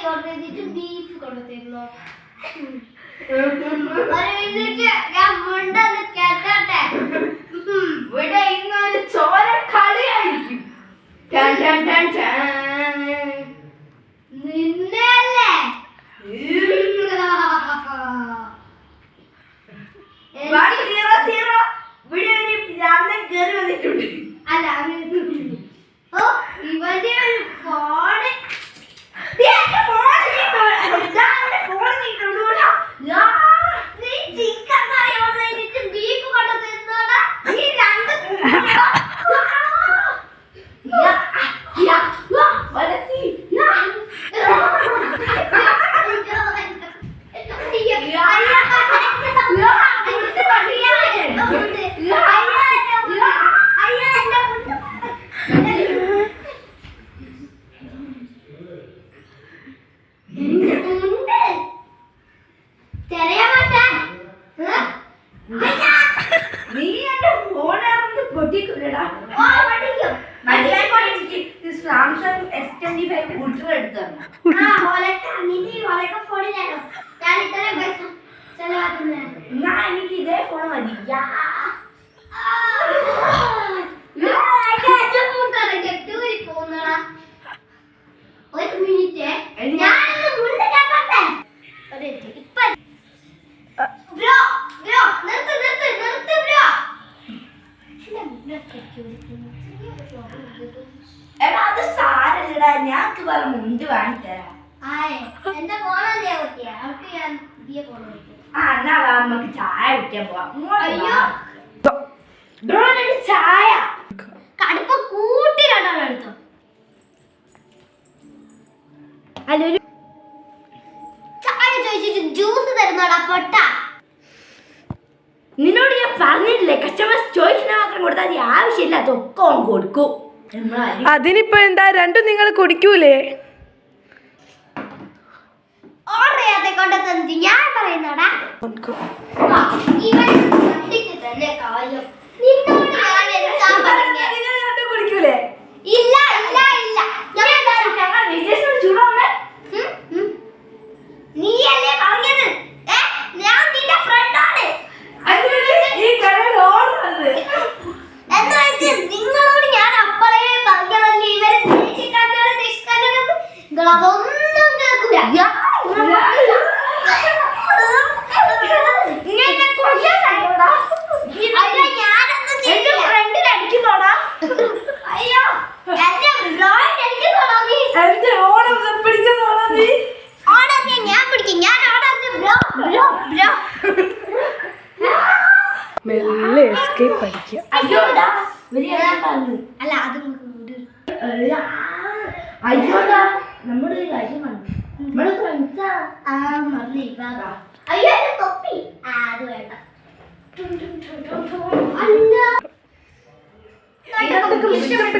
Order ചെയ്തിട്ട് beef കൊണ്ടുതരുന്നു. ഞാൻ മുണ്ടെന്ന് കേട്ടെ. ഇവിടെ ഇന്നൊരു ചോര കളിയായിരിക്കും. നിന്നല്ലേ 100 ഇവിടെ ഒരു ഭ്രാന്തൻ കേറി വന്നിട്ടുണ്ട്. അല്ല ഇവന്റെ ഒരു ഫോണ് ചിക്കൻ കറി ഓർഡർ ചെയ്തിട്ട് ബീഫ് കൊണ്ടുതരുന്നോടാ. സാംസങ് S25 Ultra എടുത്താണ്. എനിക്ക് ഇതേ ഫോൺ മതി. ഒരു മിനിറ്റ് അത് സാരല്ലടാ, ഞാക്ക് വേറെ മുണ്ട് വാങ്ങിത്തരാം. എന്റെ ഫോണല്ലേ കുട്ടിയാ, അവർക്ക് ഞാൻ പുതിയ ഫോൺ കൊടുക്കും. എന്നാ നമുക്ക് ചായ കുടിക്കാൻ പോവാം. അയ്യോ ചായ കടുപ്പ കൂട്ടി രണ്ടാളും എടുത്തോ. അല്ലൊരു ചായ ചോദിച്ചിട്ട് ജ്യൂസ് തരുന്നോടാ പൊട്ട. നിന്നോട് ഞാൻ പറഞ്ഞില്ലേ, കസ്റ്റമേഴ്സ് ചോയ്സിന് മാത്രം കൊടുത്താൽ മതി, ആവശ്യമില്ലാത്ത ഒക്കെ കൊടുക്കും. അതിനിപ്പോ എന്താ, രണ്ടും നിങ്ങൾ കുടിക്കൂലേ? ഓർഡർ ചെയ്യാതെ കൊണ്ടുതന്നിട്ട് ഞാൻ പറയുന്നോടാ. ഇവൻ തന്നെ കാര്യം. നിന്നോട് ഞാൻ എന്താ പറഞ്ഞേ? കുടിക്കൂലേ? ഇല്ല ഇല്ല ഇല്ല, നീയല്ലേ പറഞ്ഞത്. ഞാൻ നിന്റെ ഫ്രണ്ടാണ്. നിങ്ങളോട് ഞാൻ അപ്പളേ പറഞ്ഞതല്ലേ, ഇവരെ അതൊന്നും കേൾക്കൂല. അയ്യോ ഞാൻ പിടിക്കും. ഞാൻ മെല്ലെ എസ്കേപ്പ് അടിക്കുക. അല്ല അത് അയ്യോടാ, നമ്മുടെ ഒരു കാര്യം അയ്യോ തൊപ്പി അത് വേണ്ട. അല്ല ഇഷ്ടപ്പെട്ട